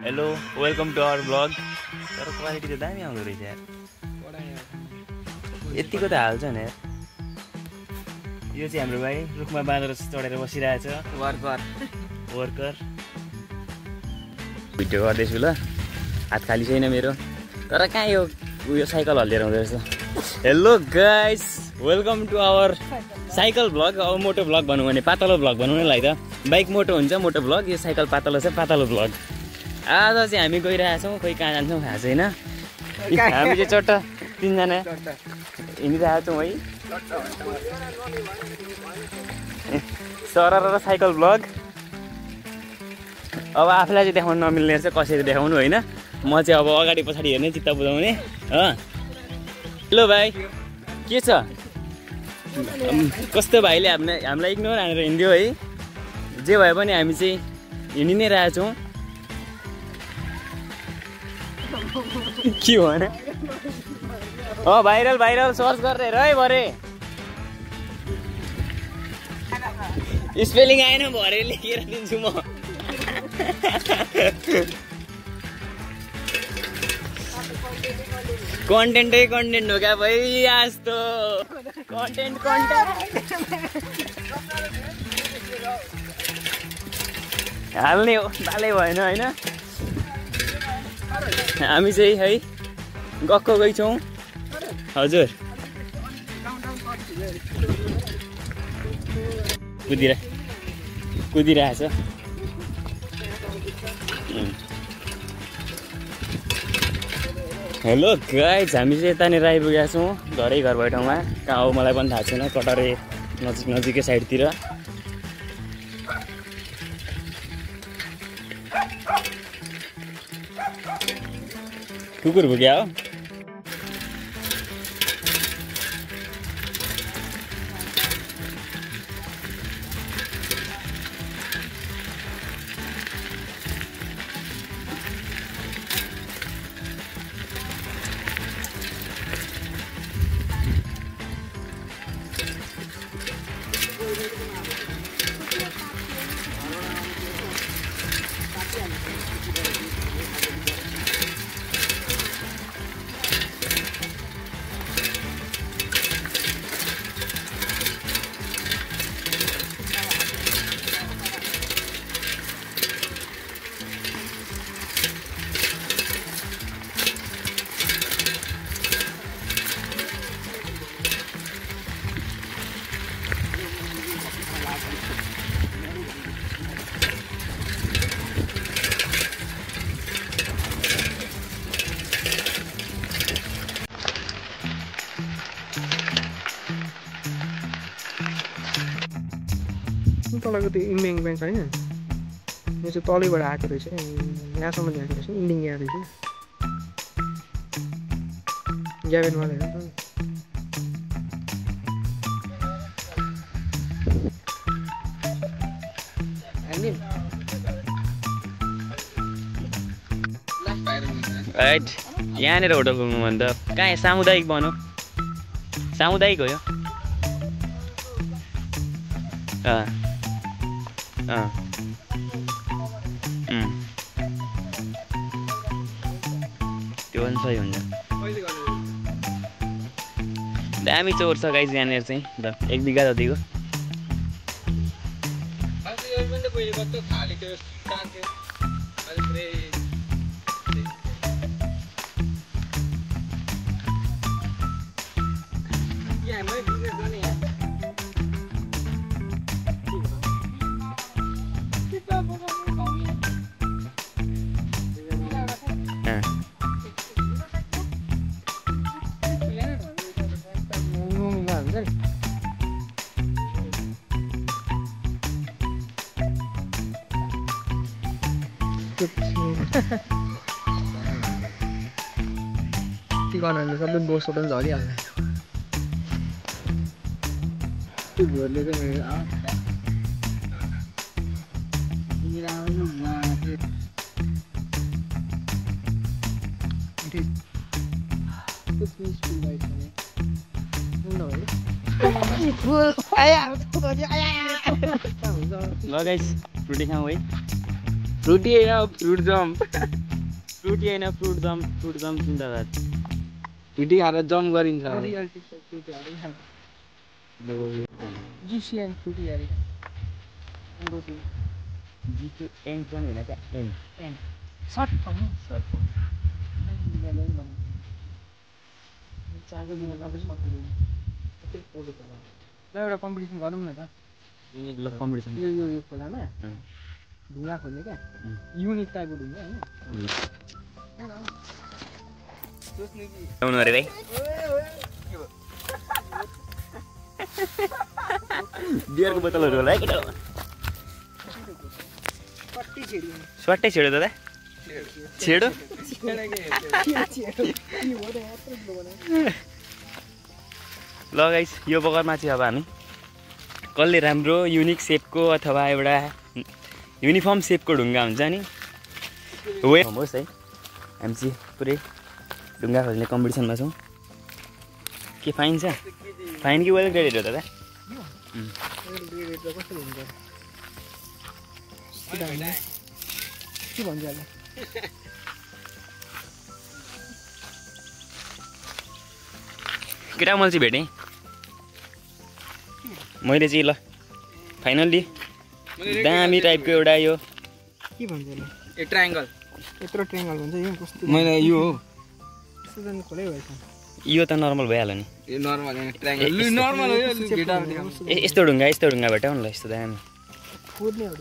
Hello welcome to our vlog. तर quality त दामी आउँदो रहेछ यार। यतिको त हाल्छ नि यार। यो चाहिँ हाम्रो भाइ रुखमा बाँधेर चढेर बसिरहेछ। वर्कर भिडियो गर्दैछु ल। हात खाली छैन मेरो, तर कहाँ यो साइकल हल्लिएर हुँदो रहेछ। Hello guys, welcome to our cycle vlog. अब मोटो ब्लग भनौँ भने पातलो ब्लग भनौँ न। त बाइक मोटो हुन्छ मोटो ब्लग, यो साइकल पातलो छ पातलो ब्लग। आज चाहिँ हामी गइरहेछौँ, खोइ कहाँ जान्छौँ थाहा छैन। हामी चाहिँ चट्ट तिनजना हिँडिरहेको छौँ है। सरर र साइकल ब्लग। अब आफूलाई चाहिँ देखाउनु नमिल्ने रहेछ, कसरी देखाउनु होइन। म चाहिँ अब अगाडि पछाडि हेर्ने, चित्त बुझाउने। हेलो भाइ, के छ? कस्तो भाइले हामीलाई इग्नोर हानेर हिँड्यो है। जे भए पनि हामी चाहिँ हिँडि नै रहेछौँ। के भने भाइरल भाइरल सर्च गरेर है भरे। स्पेलिङ आएन भरे लेखेर दिन्छु म। कन्टेन्टै कन्टेन्ट हो क्या भाइ, यस्तो कन्टेन्ट हाल्ने हो, तालै भएन होइन। हामी चाहिँ है गएको गइछौँ। हजुर कुदिरहेछ। हेलो गाइज, हामी चाहिँ यतानिर आइपुगेका छौँ घरै घर बैठाउँमा। कहाँ हो मलाई पनि थाहा छैन, कटरे नजिकै साइडतिर। कुकुर भुक्या हो। तलको त्यो इम्ब्याङ ब्याङ्क होइन, यो चाहिँ तलैबाट आएको रहेछ। यहाँसम्म ल्याएको रहेछ, इन्डिङ यहाँ रहेछ। ग्याबेनबाट हेर्नु राइट। यहाँनिर होटल पुग्नु भने त कहाँ सामुदायिक भनौँ, सामुदायिक हो यो। त्यो पनि सही हुन्छ। दामी चोर छ गाइस यहाँनिर चाहिँ, ल 1 बिघा जतिको। टिकनहरूले सबै बोसोट झरिहाल्छ। त्यो भोरले चाहिँ ल गाइस फ्रुटी खाउँ है। फ्रुटी होइन फ्रुट जम्प फ्रुटी होइन फ्रुट जम्प जिन्दाबाद फ्रुटी खाएर जम्प गरिन्छ एउटा कम्पिटिसन गरौँ न त कम्पिटिसन यो खोलामा ढुङ्गा खोल्ने क्या युनिक टाइपको ढुङ्गा होइन अरे भाइ बियरको बोतलहरू होला है केटा स्वाट्टै छेड्यो दादा छेडो ल गाइस यो बगरमा चाहिँ अब हामी कसले राम्रो युनिक सेपको अथवा एउटा युनिफर्म सेपको ढुङ्गा हुन्छ नि होस् है हामी चाहिँ पुरै ढुङ्गा खोज्ने कम्पिटिसनमा छौँ के फाइन छ फाइन कि वेल ग्रेडेड हो दादा केटा मैले चाहिँ भेटेँ मैले चाहिँ ल फाइनल्ली दामी टाइपको एउटा यो के भन्छ यो ट्रायङ्गल यत्रो ट्रायङ्गल भन्छ यो कस्तो मैले यो हो खोलै भएछ यो त नर्मल भइहाल्यो नि यो नर्मल हैन ट्रायङ्गल नर्मल हो यो यस्तो ढुङ्गा भेटाउनु ल यस्तो दामी खोज्ने हो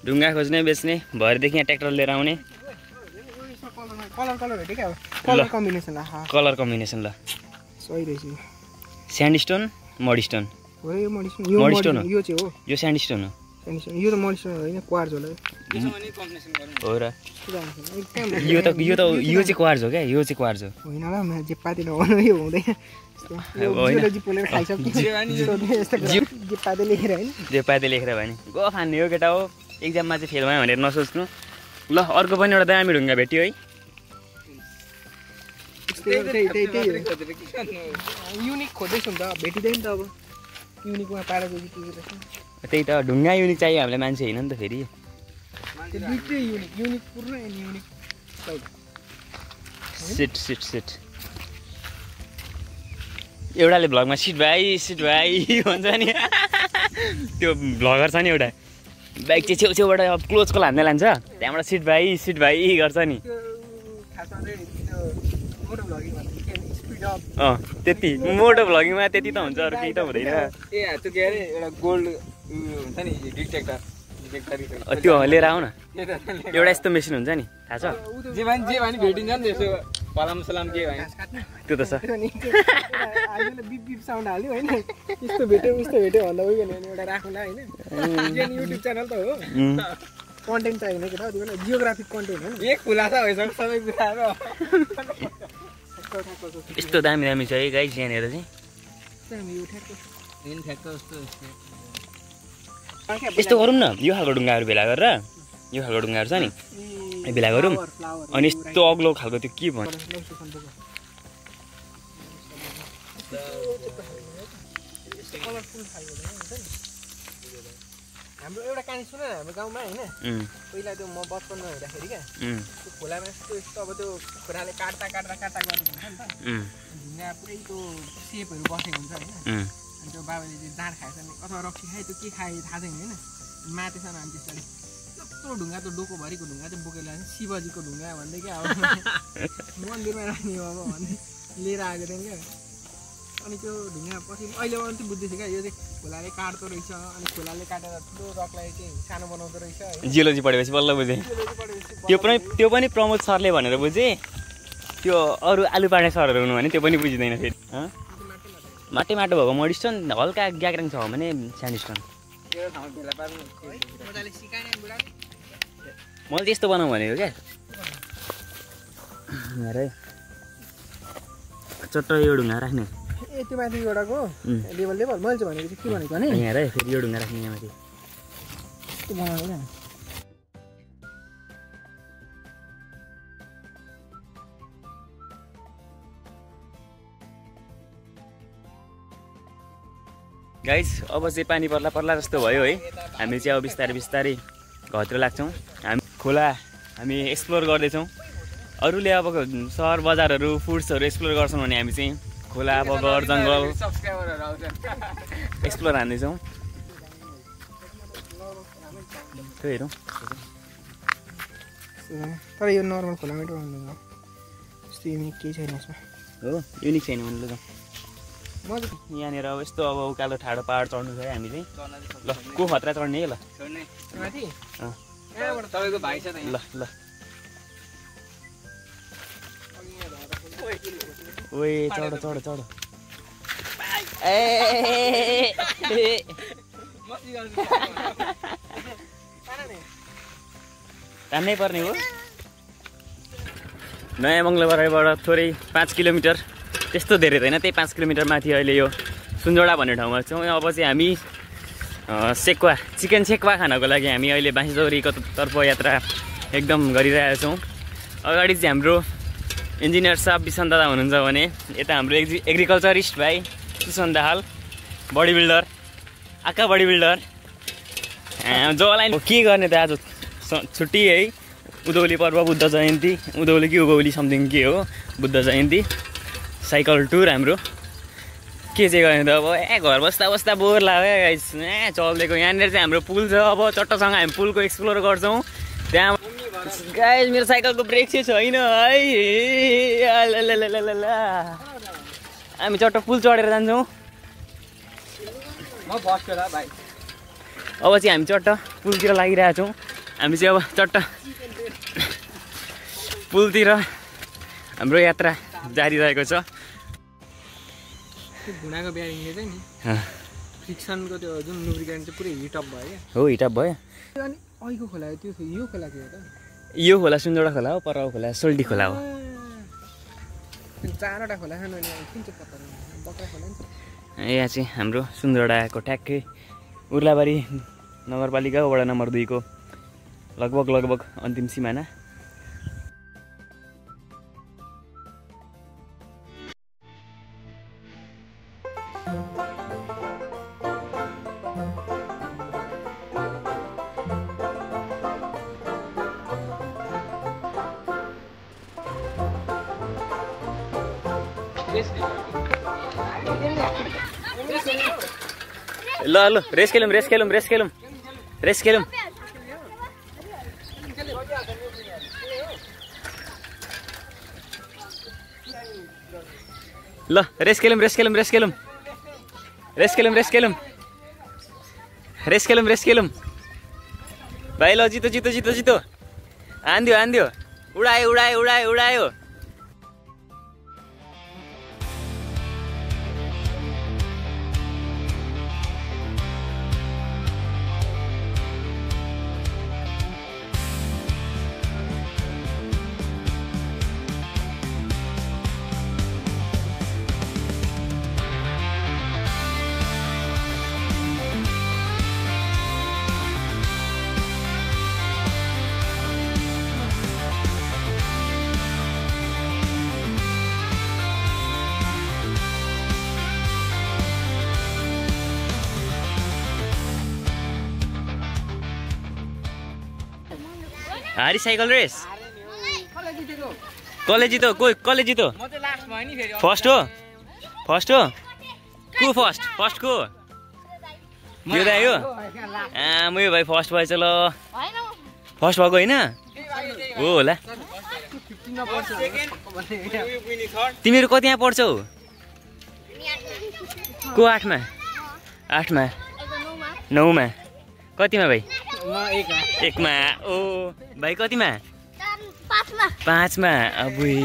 ढुङ्गा खोज्ने बेच्ने भरेदेखि यहाँ ट्र्याक्टर लिएर आउने कलर भेट्यो क्या कलर कम्बिनेसन कलर कम्बिनेसन ल सही रहेछ स्यान्डस्टोन मडस्टोन हो यो मडस्टोन हो यो चाहिँ हो यो स्यान्डस्टोन हो यो त मडस्टोन होइन क्वार्ज होला हो र यो चाहिँ क्वार्ज हो क्या यो चाहिँ क्वार्ज हो होइन ल म जे पाते नभनु यो हुँदैन जियोलोजी पोलेर खाइसक्यो जे पाते लेखेर हैन जे पाते लेखेर भने गो फान्ने हो केटा हो एक्जाममा चाहिँ फेल भयो भनेर नसोच्नु ल अर्को पनि एउटा दामी ढुङ्गा भेट्यो है युनिक खोज्दैछु नि त भेटिँदैन नि त अब युनिकमा पारेको त्यही त ढुङ्गा युनिक चाहियो हामीलाई मान्छे होइन नि त फेरि युनिक पूर्ण युनिक सिट एउटाले भ्लगमा सिट भाइ भन्छ नि त्यो भ्लगर छ नि एउटा बाइक चाहिँ छेउछेउबाट अब क्लोजको हान्दै लान्छ त्यहाँबाट सिट भाइ गर्छ नि त्यति मोटो भ्लगिङमा त्यति त हुन्छ अरू केही त हुँदैन त्यो के अरे एउटा गोल्ड हुन्छ नि डिटेक्टर त्यो लिएर आऊ न एउटा यस्तो मेसिन हुन्छ नि थाहा छ जे भने भेटिन्छ नि त्यसो फलाम सलाम के भयो त्यो त छ बिप बिप साउन्ड हाल्यो होइन यस्तो भेट्यो भन्दा उयो एउटा राखौँला होइन युट्युब च्यानल त हो कन्टेन्ट चाहिने के त जियोग्राफिक कन्टेन्ट हो एक खुलासा भइसक्यो सबै कुराहरू यस्तो दामी छ है गाइस यहाँनिर चाहिँ यस्तो गरौँ न यो खालको ढुङ्गाहरू भेला गरेर यो खालको ढुङ्गाहरू छ नि भेला गरौँ अनि यस्तो अग्लो खालको त्यो के भन्छ हाम्रो एउटा कहानी सुन न हाम्रो गाउँमा होइन पहिला त्यो म बचपनमा हुँदाखेरि क्या त्यो खोलामा यस्तो अब त्यो खोलाले काट्दा गरेको हुन्छ नि त ढुङ्गा पुरै त्यो सेपहरू बसेको हुन्छ होइन अनि त्यो बाबाले चाहिँ जाँड खाएछ नि अथवा रक्सी खायो त्यो के खायो थाहा छैन होइन मातेछन् अनि त्यसरी यत्रो ढुङ्गा त्यो डोकोभरिको ढुङ्गा चाहिँ बोकेर लान्छ शिवजीको ढुङ्गा भन्दै क्या अब मन्दिरमा राख्ने अब भन्दै लिएर आएको थिएँ क्या अनि त्यो ढुङ्गा पछि अहिले अन्ति बुझ्दैछु क्या यो चाहिँ खोलाले काट्दो रहेछ अनि खोलाले काटेर ठुलो रकलाई चाहिँ सानो बनाउँदो रहेछ जियोलोजी पढेपछि बल्ल बुझेँ त्यो पनि प्रमोद सरले भनेर बुझेँ त्यो अरू आलु पार्ने सरहरू हुनु भने त्यो पनि बुझिँदैन फेरि माटो भएको मडस्टोन हल्का ग्याग्राङ छ भने स्यान्डस्टोन मैले त्यस्तो बनाऊँ भनेको क्या चट्ट यो ढुङ्गा राख्ने त्यो माथि एउटाको लेभल मैले चाहिँ भनेको चाहिँ के भनेको भने यहाँ फेरि यो ढुङ्गा राख्ने यहाँ माथि त्यो बनाएको क्या गाइस अब चाहिँ पानी पर्ला जस्तो भयो है हामी चाहिँ अब बिस्तारै घरतिर लाग्छौँ। हामी खोला हामी एक्सप्लोर गर्दैछौँ। अरूले अब सहर बजारहरू फुड्सहरू एक्सप्लोर गर्छौँ भने हामी चाहिँ खोला बगर जङ्गल एक्सप्लोर हान्दैछौँ। त्यो हेरौँ तर यो नर्मल खोलामै भन्नु यस्तो युनिक केही छैन यसमा। हो युनिक छैन भने ल यहाँनिर अब यस्तो अब उकालो ठाडो पहाड चढ्नु छ है हामी चाहिँ। ल को खतरा चढ्ने है ल माथि तपाईँको भाइ छ ल ल ओए चढ चढ चढ ए तान्नै पर्ने हो। नयाँ मङ्गलबारबाट थोरै 5 किलोमिटर त्यस्तो धेरै छैन, त्यही 5 किलोमिटर माथि अहिले यो सुनजोडा भन्ने ठाउँमा छौँ। अब चाहिँ हामी सेक्वा चिकन सेक्वा खानको लागि हामी अहिले बाँसीचौरीको तर्फ यात्रा एकदम गरिरहेका छौँ। अगाडि चाहिँ हाम्रो इन्जिनियर साहब विसन दादा हुनुहुन्छ भने यता हाम्रो एग्रिकल्चरिस्ट भाइ सुसन दाहाल बडी बिल्डर आका बडी बिल्डर जसलाई के गर्ने त आज छुट्टी है। उधौली पर्व बुद्ध जयन्ती उधौली कि उभौली समथिङ के हो बुद्ध जयन्ती साइकल टुर हाम्रो के चाहिँ गर्ने त अब घर बस्दा बस्दा बोर लाग्यो गाइस चल्दिएको। यहाँनिर चाहिँ हाम्रो पुल छ। अब चट्टसँग हामी पुलको एक्सप्लोर गर्छौँ। त्यहाँ गाइस मेरो साइकलको ब्रेक चाहिँ छैन है। हामी चट्ट पुल चढेर जान्छौँ। अब चाहिँ हामी चट्ट पुलतिर लागिरहेछौँ। हामी चाहिँ अब चट्ट पुलतिर हाम्रो यात्रा जारी रहेको छ। धुनाको ब्यारिङले चाहिँ नि फ्रिक्सनको त्यो जुन लुब्रिकेन्ट चाहिँ पुरै हिटअप भयो क्या। हो हिटअप भयो। अनि अहिलेको खोला त्यो यो खोला के हो त? यो खोला सुनजोडा खोला हो। परको खोला सोल्टी खोला हो। चारवटा खोला छ नि कुन चाहिँ पत्ता बक्रा खोला नि। यहाँ चाहिँ हाम्रो सुनजोडाको ठ्याक्कै उर्लाबारी नगरपालिका वडा नम्बर 2 को लगभग अन्तिम सिमाना। ल ल रेस खेलौँ ल रेस खेलौँ भाइ। ल जितो आन्दियो उडायो। हारी साइकल रेस कसले जित्यो? फर्स्ट हो को फर्स्ट को यो दाइ हो। म यो भाइ फर्स्ट भएछ ल। फर्स्ट भएको होइन हो होला। तिमीहरू कतिमा पढ्छौ? को 8मा 9मा कतिमा भाइ? 1मा। ओ भाइ कतिमा? 5मा। अबुई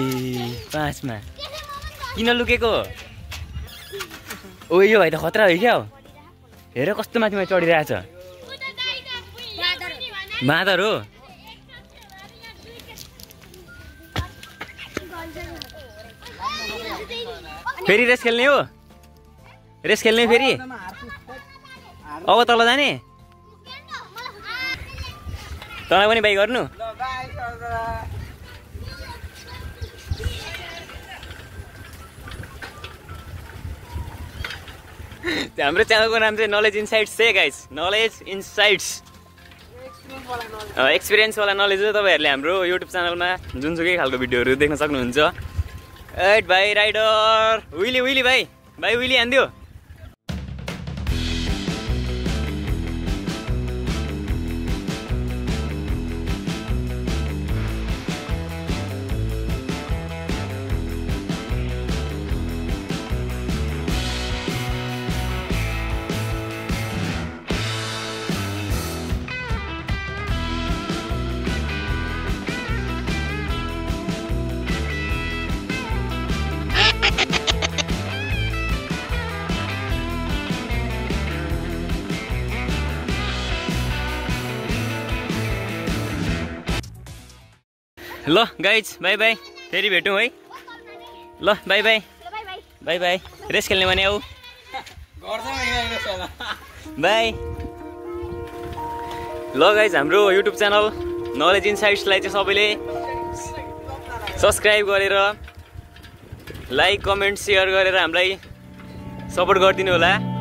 5मा किन लुकेको? ओ यो भाइ त खतरा हो क्या। हेर कस्तो माथिमा चढिरहेछ। बाँदर हो। फेरि रेस खेल्ने हो? फेरि अब तल जाने? तँलाई पनि बाई गर्नु? हाम्रो च्यानलको नाम चाहिँ नलेज इनसाइट्स है गाइस। नलेज इनसाइट्स एक्सपिरियन्सवाला नलेज चाहिँ तपाईँहरूले हाम्रो युट्युब च्यानलमा जुनसुकै खालको भिडियोहरू देख्न सक्नुहुन्छ। एट भाइ राइडर विली विली भाइ विली हान्दियो। ल गाइज बाई बाई, फेरि भेटौँ है। ल bye bye bye bye. Race खेल्ने भने आऊ बाई। ल गाइज हाम्रो युट्युब च्यानल नलेज इनसाइट्सलाई चाहिँ सबैले सब्सक्राइब गरेर लाइक कमेन्ट सेयर गरेर हामीलाई सपोर्ट गरिदिनु होला।